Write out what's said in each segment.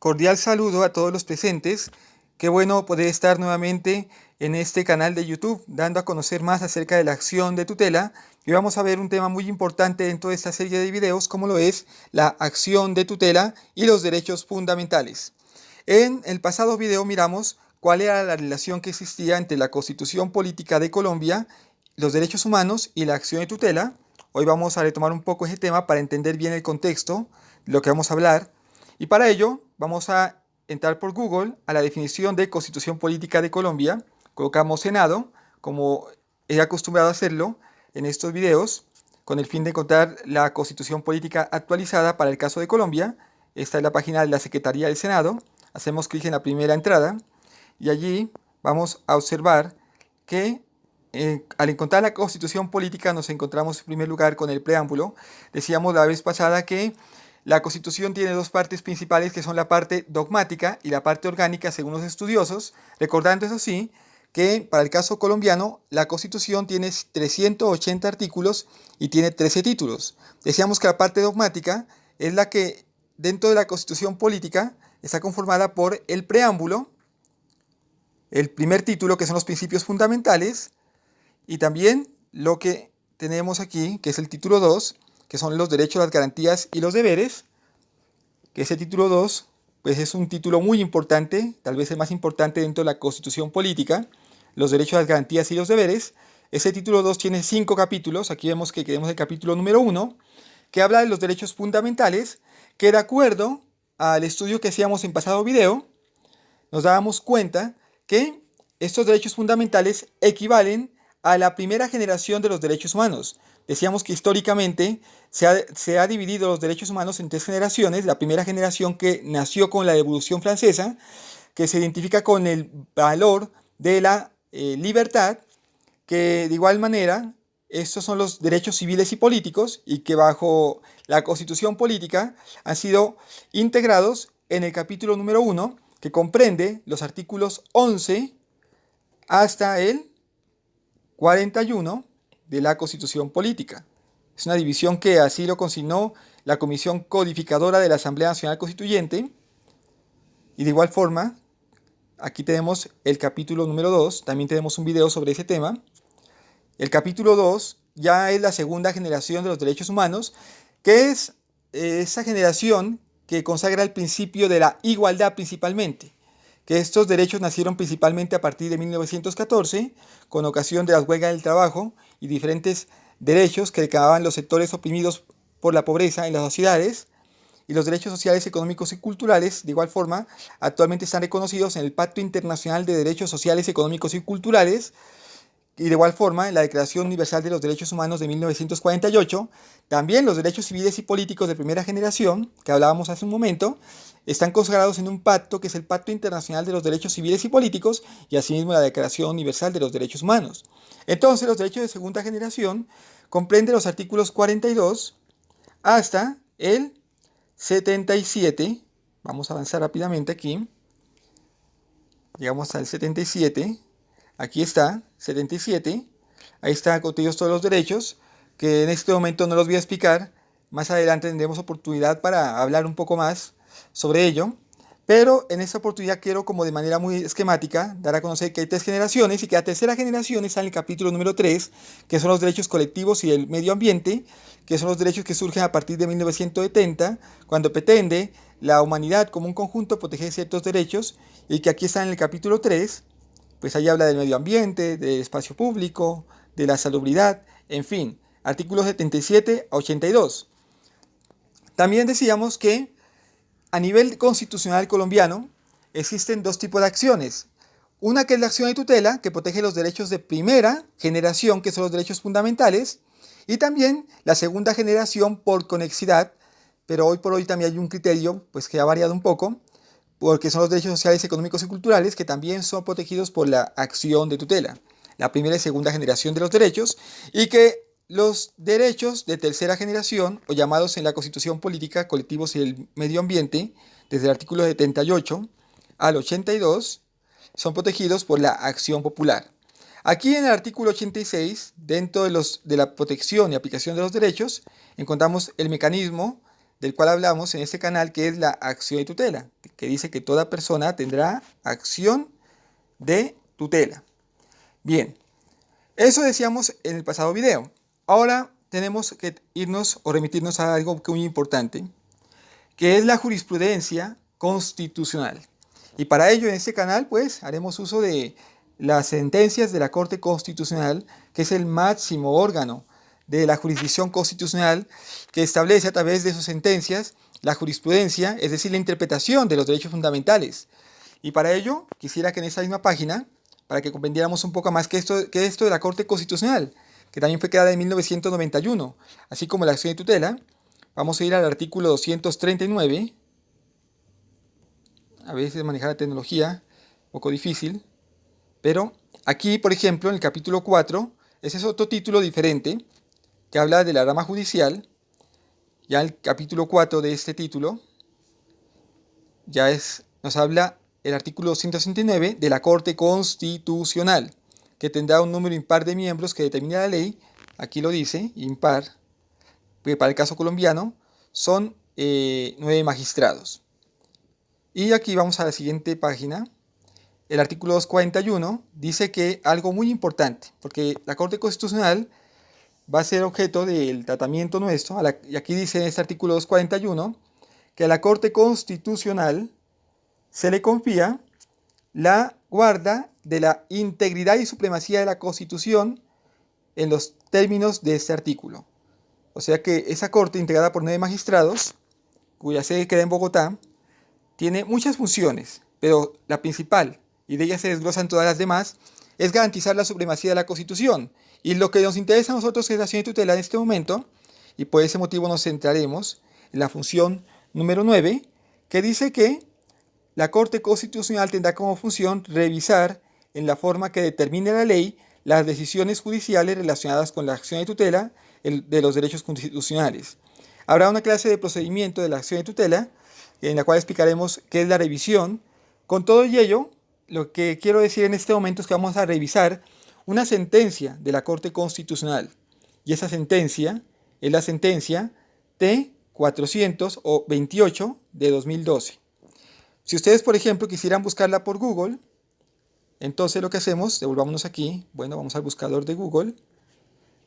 Cordial saludo a todos los presentes. Qué bueno poder estar nuevamente en este canal de YouTube, dando a conocer más acerca de la acción de tutela. Y vamos a ver un tema muy importante dentro de esta serie de videos, como lo es la acción de tutela y los derechos fundamentales. En el pasado video miramos cuál era la relación que existía entre la Constitución Política de Colombia, los derechos humanos y la acción de tutela. Hoy vamos a retomar un poco ese tema para entender bien el contexto de lo que vamos a hablar. Y para ello vamos a entrar por Google a la definición de Constitución Política de Colombia. Colocamos Senado, como he acostumbrado a hacerlo en estos videos, con el fin de encontrar la Constitución Política actualizada para el caso de Colombia. Esta es la página de la Secretaría del Senado. Hacemos clic en la primera entrada y allí vamos a observar que al encontrar la Constitución Política nos encontramos en primer lugar con el preámbulo. Decíamos la vez pasada que la Constitución tiene dos partes principales, que son la parte dogmática y la parte orgánica según los estudiosos, recordando eso sí que para el caso colombiano la Constitución tiene 380 artículos y tiene 13 títulos. Decíamos que la parte dogmática es la que dentro de la Constitución Política está conformada por el preámbulo, el primer título, que son los principios fundamentales, y también lo que tenemos aquí, que es el título 2, que son los derechos, las garantías y los deberes, que ese título 2 pues es un título muy importante, tal vez el más importante dentro de la Constitución Política, los derechos, las garantías y los deberes. Ese título 2 tiene 5 capítulos. Aquí vemos que tenemos el capítulo número 1, que habla de los derechos fundamentales, que de acuerdo al estudio que hacíamos en pasado video, nos dábamos cuenta que estos derechos fundamentales equivalen a la primera generación de los derechos humanos. Decíamos que históricamente se ha dividido los derechos humanos en 3 generaciones. La primera generación, que nació con la Revolución Francesa, que se identifica con el valor de la libertad, que de igual manera estos son los derechos civiles y políticos, y que bajo la Constitución Política han sido integrados en el capítulo número 1, que comprende los artículos 11 hasta el 41 de la Constitución Política. Es una división que así lo consignó la Comisión Codificadora de la Asamblea Nacional Constituyente. Y de igual forma, aquí tenemos el capítulo número 2, también tenemos un video sobre ese tema. El capítulo 2 ya es la segunda generación de los derechos humanos, que es esa generación que consagra el principio de la igualdad principalmente, que estos derechos nacieron principalmente a partir de 1914, con ocasión de las huelgas del trabajo y diferentes derechos que reclamaban los sectores oprimidos por la pobreza en las sociedades. Y los derechos sociales, económicos y culturales, de igual forma, actualmente están reconocidos en el Pacto Internacional de Derechos Sociales, Económicos y Culturales, y de igual forma en la Declaración Universal de los Derechos Humanos de 1948. También los derechos civiles y políticos de primera generación, que hablábamos hace un momento, están consagrados en un pacto, que es el Pacto Internacional de los Derechos Civiles y Políticos, y asimismo la Declaración Universal de los Derechos Humanos. Entonces, los derechos de segunda generación comprenden los artículos 42 hasta el 77. Vamos a avanzar rápidamente aquí. Llegamos al 77. Aquí está, 77. Ahí están contenidos todos los derechos, que en este momento no los voy a explicar. Más adelante tendremos oportunidad para hablar un poco más sobre ello. Pero en esta oportunidad quiero, como de manera muy esquemática, dar a conocer que hay 3 generaciones, y que la tercera generación está en el capítulo número 3, que son los derechos colectivos y el medio ambiente, que son los derechos que surgen a partir de 1970, cuando pretende la humanidad como un conjunto proteger ciertos derechos, y que aquí está en el capítulo 3, pues ahí habla del medio ambiente, del espacio público, de la salubridad, en fin, artículos 77 a 82. También decíamos que a nivel constitucional colombiano existen 2 tipos de acciones. Una, que es la acción de tutela, que protege los derechos de primera generación, que son los derechos fundamentales, y también la segunda generación por conexidad, pero hoy por hoy también hay un criterio pues que ha variado un poco, porque son los derechos sociales, económicos y culturales, que también son protegidos por la acción de tutela, la primera y segunda generación de los derechos, y que los derechos de tercera generación, o llamados en la Constitución Política colectivos y el medio ambiente, desde el artículo 78 al 82, son protegidos por la acción popular. Aquí en el artículo 86, dentro de la protección y aplicación de los derechos, encontramos el mecanismo del cual hablamos en este canal, que es la acción de tutela, que dice que toda persona tendrá acción de tutela. Bien, eso decíamos en el pasado video. Ahora tenemos que irnos o remitirnos a algo muy importante, que es la jurisprudencia constitucional. Y para ello en este canal pues haremos uso de las sentencias de la Corte Constitucional, que es el máximo órgano de la jurisdicción constitucional, que establece a través de sus sentencias la jurisprudencia, es decir, la interpretación de los derechos fundamentales. Y para ello quisiera que en esta misma página, para que comprendiéramos un poco más que esto de la Corte Constitucional, que también fue creada en 1991, así como la acción de tutela, vamos a ir al artículo 239. A veces manejar la tecnología, un poco difícil, pero aquí, por ejemplo, en el capítulo 4, ese es otro título diferente, que habla de la rama judicial. Ya el capítulo 4 de este título, nos habla el artículo 269 de la Corte Constitucional, que tendrá un número impar de miembros que determina la ley. Aquí lo dice, impar, que para el caso colombiano son 9 magistrados. Y aquí vamos a la siguiente página. El artículo 241 dice que algo muy importante, porque la Corte Constitucional va a ser objeto del tratamiento nuestro, y aquí dice en este artículo 241 que a la Corte Constitucional se le confía la guarda de la integridad y supremacía de la Constitución en los términos de este artículo. O sea que esa Corte, integrada por 9 magistrados, cuya sede queda en Bogotá, tiene muchas funciones, pero la principal, y de ellas se desglosan todas las demás, es garantizar la supremacía de la Constitución. Y lo que nos interesa a nosotros es la acción de tutela en este momento, y por ese motivo nos centraremos en la función número 9, que dice que la Corte Constitucional tendrá como función revisar en la forma que determine la ley las decisiones judiciales relacionadas con la acción de tutela de los derechos constitucionales. Habrá una clase de procedimiento de la acción de tutela en la cual explicaremos qué es la revisión. Con todo ello, lo que quiero decir en este momento es que vamos a revisar una sentencia de la Corte Constitucional. Y esa sentencia es la sentencia T-428 de 2012. Si ustedes, por ejemplo, quisieran buscarla por Google, entonces lo que hacemos, devolvámonos aquí, bueno, vamos al buscador de Google.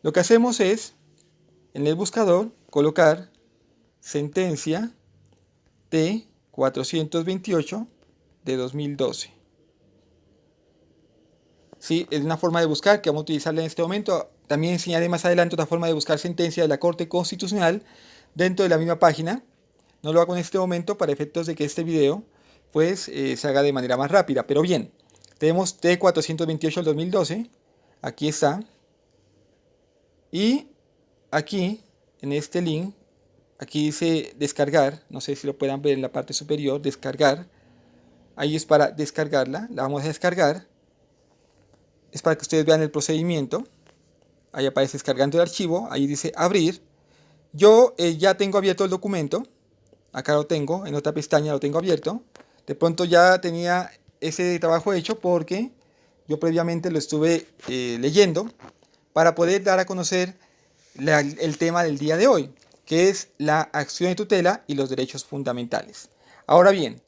Lo que hacemos es, en el buscador, colocar sentencia T-428 de 2012. ¿Sí? Es una forma de buscar que vamos a utilizarla en este momento. También enseñaré más adelante otra forma de buscar sentencia de la Corte Constitucional dentro de la misma página. No lo hago en este momento para efectos de que este video pues se haga de manera más rápida. Pero bien, tenemos T-428 del 2012. Aquí está. Y aquí, en este link, aquí dice descargar. No sé si lo puedan ver en la parte superior. Descargar. Ahí es para descargarla. La vamos a descargar. Es para que ustedes vean el procedimiento. Ahí aparece descargando el archivo. Ahí dice abrir. Yo ya tengo abierto el documento. Acá lo tengo. En otra pestaña lo tengo abierto. De pronto ya tenía ese trabajo hecho porque yo previamente lo estuve leyendo para poder dar a conocer el tema del día de hoy, que es la acción de tutela y los derechos fundamentales. Ahora bien,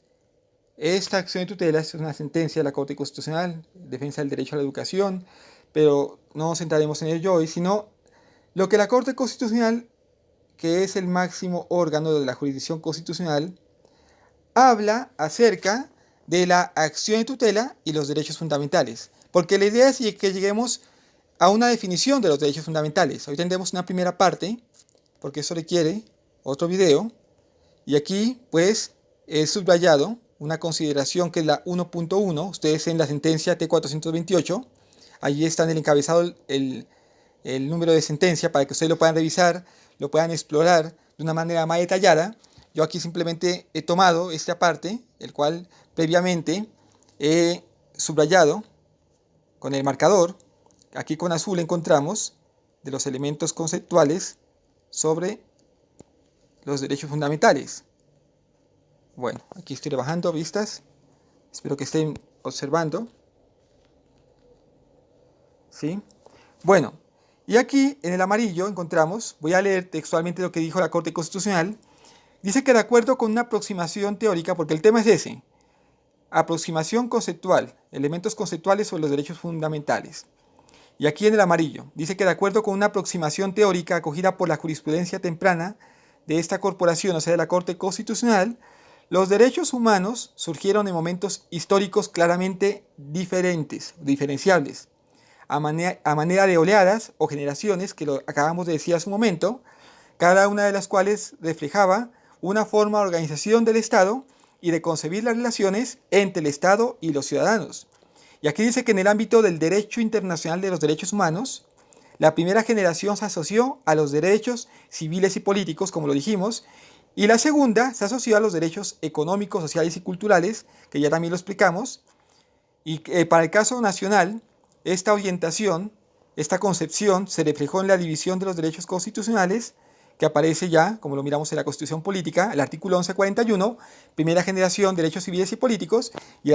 esta acción de tutela es una sentencia de la Corte Constitucional, defensa del derecho a la educación, pero no nos centraremos en ello hoy, sino lo que la Corte Constitucional, que es el máximo órgano de la jurisdicción constitucional, habla acerca de la acción de tutela y los derechos fundamentales. Porque la idea es que lleguemos a una definición de los derechos fundamentales. Hoy tendremos una primera parte, porque eso requiere otro video. Y aquí, pues, he subrayado una consideración que es la 1.1. Ustedes en la sentencia T-428, allí está en el encabezado el número de sentencia para que ustedes lo puedan revisar, lo puedan explorar de una manera más detallada. Yo aquí simplemente he tomado esta parte, el cual previamente he subrayado con el marcador. Aquí con azul encontramos de los elementos conceptuales sobre los derechos fundamentales. Bueno, aquí estoy rebajando vistas. Espero que estén observando. ¿Sí? Bueno, y aquí en el amarillo encontramos, voy a leer textualmente lo que dijo la Corte Constitucional, Dice que de acuerdo con una aproximación teórica, porque el tema es ese, aproximación conceptual, elementos conceptuales sobre los derechos fundamentales. Y aquí en el amarillo, dice que de acuerdo con una aproximación teórica acogida por la jurisprudencia temprana de esta corporación, o sea, de la Corte Constitucional, los derechos humanos surgieron en momentos históricos claramente diferenciables, a manera de oleadas o generaciones, que lo acabamos de decir hace un momento, cada una de las cuales reflejaba una forma de organización del Estado y de concebir las relaciones entre el Estado y los ciudadanos. Y aquí dice que en el ámbito del derecho internacional de los derechos humanos, la primera generación se asoció a los derechos civiles y políticos, como lo dijimos, y la segunda se asoció a los derechos económicos, sociales y culturales, que ya también lo explicamos. Y para el caso nacional, esta orientación, esta concepción se reflejó en la división de los derechos constitucionales, que aparece ya, como lo miramos en la Constitución Política, el artículo 1141, primera generación, derechos civiles y políticos, y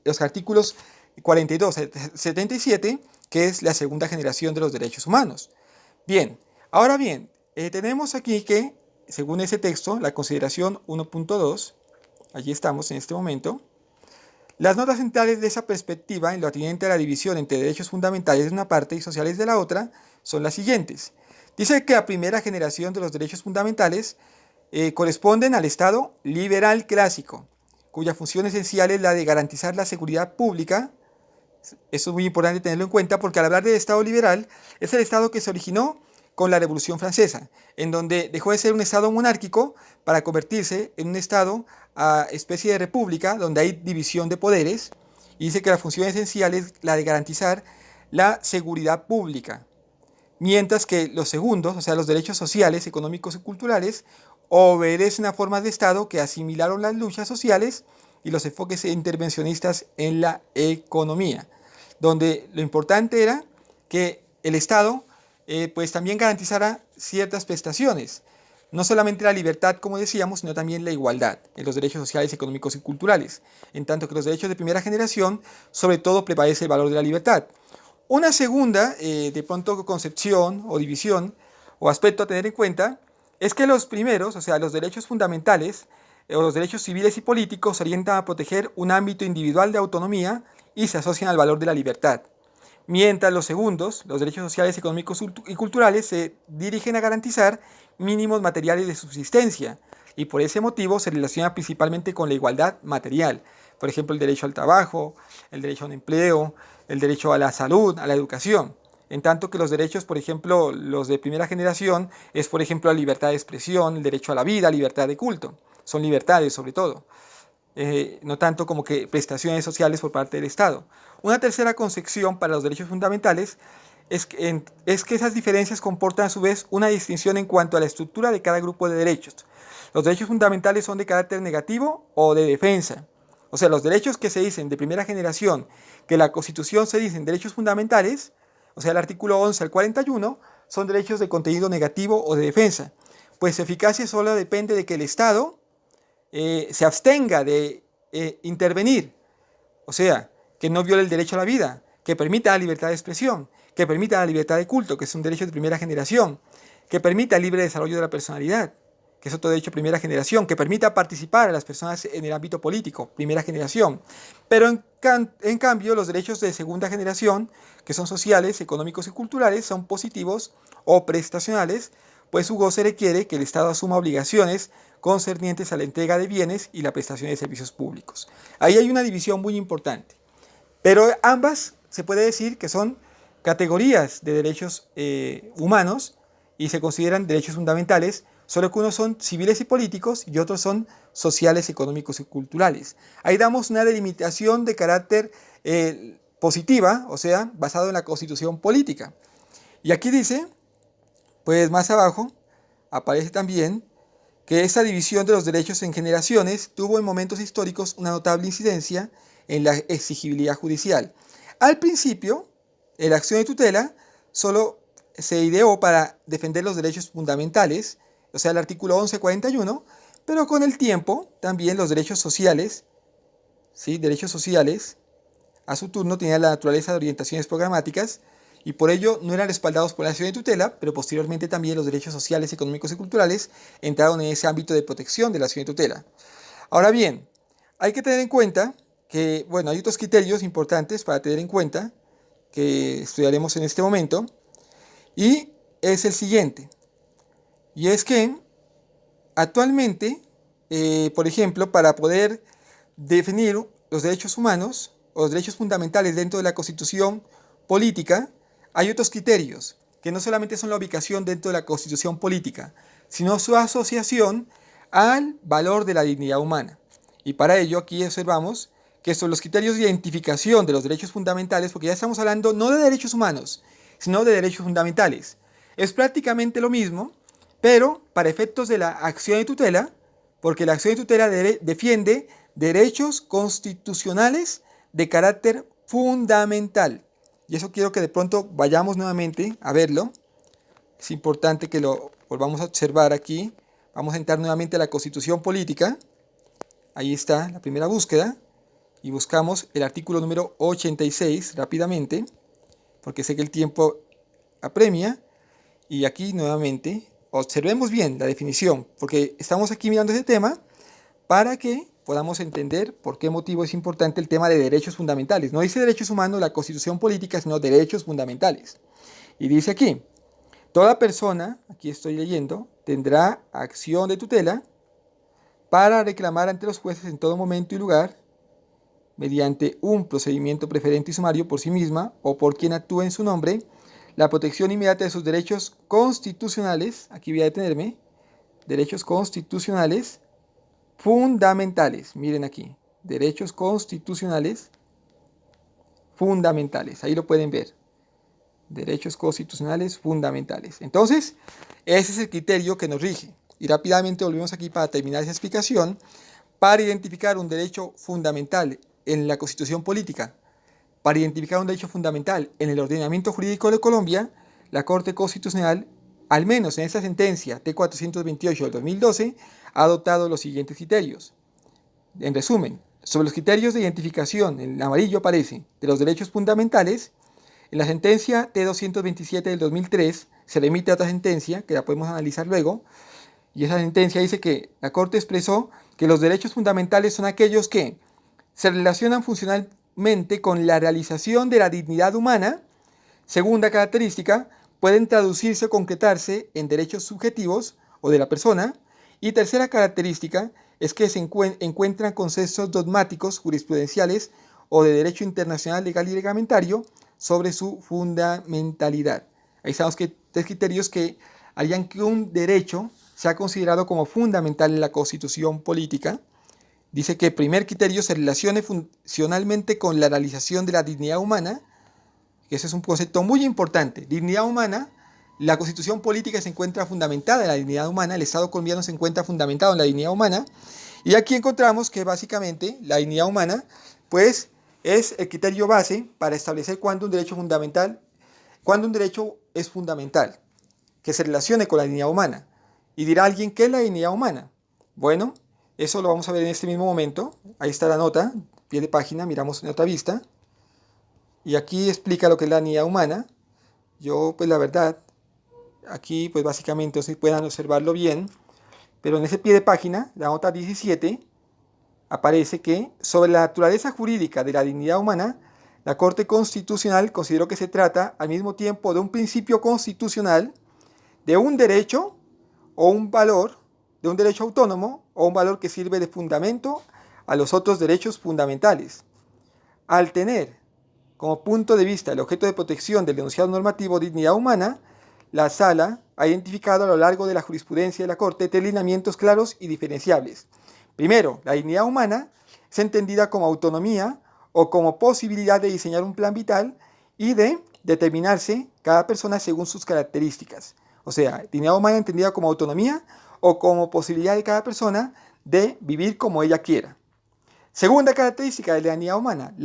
los artículos 42, 77, que es la segunda generación de los derechos humanos. Bien, ahora bien, tenemos aquí que, según ese texto, la consideración 1.2, allí estamos en este momento, las notas centrales de esa perspectiva, en lo atinente a la división entre derechos fundamentales de una parte y sociales de la otra, son las siguientes. Dice que la primera generación de los derechos fundamentales corresponden al Estado liberal clásico, cuya función esencial es la de garantizar la seguridad pública. Esto es muy importante tenerlo en cuenta porque al hablar del Estado liberal es el Estado que se originó con la Revolución Francesa, en donde dejó de ser un Estado monárquico para convertirse en un Estado a especie de república, donde hay división de poderes, y dice que la función esencial es la de garantizar la seguridad pública, mientras que los segundos, o sea, los derechos sociales, económicos y culturales, obedecen a formas de Estado que asimilaron las luchas sociales y los enfoques intervencionistas en la economía, donde lo importante era que el Estado pues también garantizara ciertas prestaciones, no solamente la libertad, como decíamos, sino también la igualdad en los derechos sociales, económicos y culturales, en tanto que los derechos de primera generación, sobre todo, prevalece el valor de la libertad. Una segunda, de pronto, concepción o división o aspecto a tener en cuenta es que los primeros, o sea, los derechos fundamentales o los derechos civiles y políticos se orientan a proteger un ámbito individual de autonomía y se asocian al valor de la libertad. Mientras los segundos, los derechos sociales, económicos y culturales, se dirigen a garantizar mínimos materiales de subsistencia y por ese motivo se relaciona principalmente con la igualdad material. Por ejemplo, el derecho al trabajo, el derecho a un empleo, el derecho a la salud, a la educación. En tanto que los derechos, por ejemplo, los de primera generación, es por ejemplo la libertad de expresión, el derecho a la vida, libertad de culto. Son libertades sobre todo. No tanto como que prestaciones sociales por parte del Estado. Una tercera concepción para los derechos fundamentales es que esas diferencias comportan a su vez una distinción en cuanto a la estructura de cada grupo de derechos. Los derechos fundamentales son de carácter negativo o de defensa. O sea, los derechos que se dicen de primera generación, que la Constitución se dicen derechos fundamentales, o sea, el artículo 11 al 41, son derechos de contenido negativo o de defensa. Pues su eficacia solo depende de que el Estado se abstenga de intervenir, o sea, que no viole el derecho a la vida, que permita la libertad de expresión, que permita la libertad de culto, que es un derecho de primera generación, que permita el libre desarrollo de la personalidad, que es otro derecho de primera generación, que permita participar a las personas en el ámbito político, primera generación. Pero en cambio, los derechos de segunda generación, que son sociales, económicos y culturales, son positivos o prestacionales, pues su goce requiere que el Estado asuma obligaciones concernientes a la entrega de bienes y la prestación de servicios públicos. Ahí hay una división muy importante, pero ambas se puede decir que son categorías de derechos humanos y se consideran derechos fundamentales, solo que unos son civiles y políticos y otros son sociales, económicos y culturales. Ahí damos una delimitación de carácter positiva, o sea, basado en la Constitución política. Y aquí dice, pues más abajo, aparece también que esta división de los derechos en generaciones tuvo en momentos históricos una notable incidencia en la exigibilidad judicial. Al principio, la acción de tutela solo se ideó para defender los derechos fundamentales, o sea, el artículo 1141, pero con el tiempo también los derechos sociales, ¿sí? Derechos sociales, a su turno tenían la naturaleza de orientaciones programáticas y por ello no eran respaldados por la acción de tutela, pero posteriormente también los derechos sociales, económicos y culturales entraron en ese ámbito de protección de la acción de tutela. Ahora bien, hay que tener en cuenta que, bueno, hay otros criterios importantes para tener en cuenta que estudiaremos en este momento, y es el siguiente, y es que actualmente, por ejemplo, para poder definir los derechos humanos o los derechos fundamentales dentro de la Constitución política, hay otros criterios que no solamente son la ubicación dentro de la Constitución política, sino su asociación al valor de la dignidad humana. Y para ello aquí observamos que son los criterios de identificación de los derechos fundamentales, porque ya estamos hablando no de derechos humanos, sino de derechos fundamentales. Es prácticamente lo mismo, pero para efectos de la acción de tutela, porque la acción de tutela defiende derechos constitucionales de carácter fundamental. Y eso quiero que de pronto vayamos nuevamente a verlo. Es importante que lo volvamos a observar aquí. Vamos a entrar nuevamente a la Constitución Política. Ahí está la primera búsqueda. Y buscamos el artículo número 86 rápidamente, porque sé que el tiempo apremia. Y aquí nuevamente observemos bien la definición, porque estamos aquí mirando ese tema para que podamos entender por qué motivo es importante el tema de derechos fundamentales. No dice derechos humanos la Constitución política, sino derechos fundamentales. Y dice aquí, toda persona, aquí estoy leyendo, tendrá acción de tutela para reclamar ante los jueces en todo momento y lugar, mediante un procedimiento preferente y sumario por sí misma o por quien actúe en su nombre, la protección inmediata de sus derechos constitucionales, aquí voy a detenerme, derechos constitucionales fundamentales, miren aquí, derechos constitucionales fundamentales, ahí lo pueden ver, derechos constitucionales fundamentales. Entonces, ese es el criterio que nos rige. Y rápidamente volvemos aquí para terminar esa explicación, para identificar un derecho fundamental en la Constitución política. Para identificar un derecho fundamental en el ordenamiento jurídico de Colombia, la Corte Constitucional, al menos en esta sentencia T428 del 2012, ha adoptado los siguientes criterios. En resumen, sobre los criterios de identificación, en amarillo aparece, de los derechos fundamentales, en la sentencia T227 del 2003 se le emite otra sentencia, que la podemos analizar luego, y esa sentencia dice que la Corte expresó que los derechos fundamentales son aquellos que se relacionan funcionalmente con la realización de la dignidad humana. Segunda característica, pueden traducirse o concretarse en derechos subjetivos o de la persona. Y tercera característica es que se encuentran consensos dogmáticos, jurisprudenciales o de derecho internacional legal y reglamentario sobre su fundamentalidad. Ahí estamos que tres criterios que harían que un derecho sea considerado como fundamental en la Constitución política. Dice que el primer criterio se relacione funcionalmente con la realización de la dignidad humana, que ese es un concepto muy importante. Dignidad humana, la Constitución política se encuentra fundamentada en la dignidad humana, el Estado colombiano se encuentra fundamentado en la dignidad humana, y aquí encontramos que básicamente la dignidad humana, pues, es el criterio base para establecer cuándo un derecho es fundamental, que se relacione con la dignidad humana. Y dirá alguien, ¿qué es la dignidad humana? Bueno, eso lo vamos a ver en este mismo momento. Ahí está la nota, pie de página, miramos en otra vista. Y aquí explica lo que es la dignidad humana. Yo, pues la verdad, aquí pues básicamente, no sé si puedan observarlo bien, pero en ese pie de página, la nota 17, aparece que sobre la naturaleza jurídica de la dignidad humana, la Corte Constitucional consideró que se trata al mismo tiempo de un principio constitucional, de un derecho o un valor, de un derecho autónomo o un valor que sirve de fundamento a los otros derechos fundamentales. Al tener como punto de vista el objeto de protección del enunciado normativo dignidad humana, la Sala ha identificado a lo largo de la jurisprudencia de la Corte tres lineamientos claros y diferenciables. Primero, la dignidad humana es entendida como autonomía o como posibilidad de diseñar un plan vital y de determinarse cada persona según sus características. O sea, dignidad humana entendida como autonomía o como posibilidad de cada persona de vivir como ella quiera. Segunda característica de la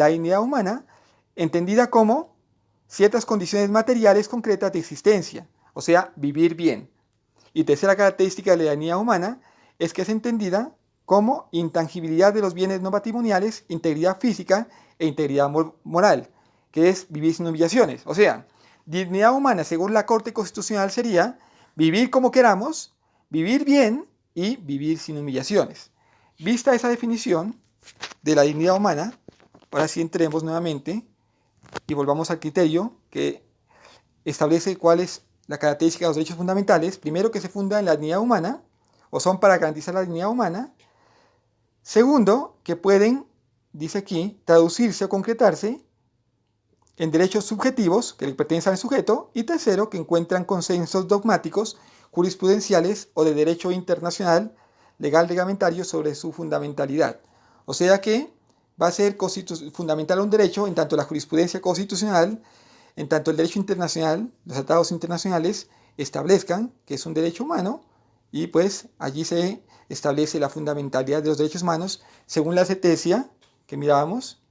dignidad humana entendida como ciertas condiciones materiales concretas de existencia, o sea, vivir bien. Y tercera característica de la dignidad humana es que es entendida como intangibilidad de los bienes no patrimoniales, integridad física e integridad moral, que es vivir sin humillaciones. O sea, Dignidad humana, según la Corte Constitucional, sería vivir como queramos, vivir bien y vivir sin humillaciones. Vista esa definición de la dignidad humana, ahora sí entremos nuevamente y volvamos al criterio que establece cuál es la característica de los derechos fundamentales. Primero, que se funda en la dignidad humana, o son para garantizar la dignidad humana. Segundo, que pueden, dice aquí, traducirse o concretarse en derechos subjetivos que le pertenecen al sujeto. Y tercero, que encuentran consensos dogmáticos, jurisprudenciales o de derecho internacional, legal reglamentario sobre su fundamentalidad. O sea que va a ser fundamental un derecho en tanto la jurisprudencia constitucional, en tanto el derecho internacional, los tratados internacionales establezcan que es un derecho humano, y pues allí se establece la fundamentalidad de los derechos humanos según la sentencia que mirábamos,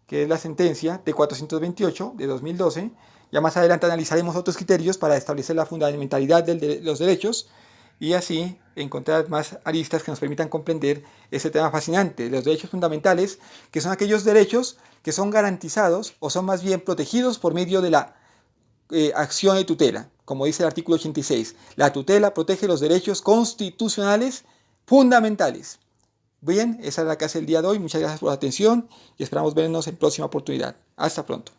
que es la sentencia T428 de 2012. Ya más adelante analizaremos otros criterios para establecer la fundamentalidad de los derechos y así encontrar más aristas que nos permitan comprender ese tema fascinante de los derechos fundamentales, que son aquellos derechos que son garantizados o son más bien protegidos por medio de la acción de tutela. Como dice el artículo 86, la tutela protege los derechos constitucionales fundamentales. Bien, esa es la clase del día de hoy. Muchas gracias por la atención y esperamos vernos en próxima oportunidad. Hasta pronto.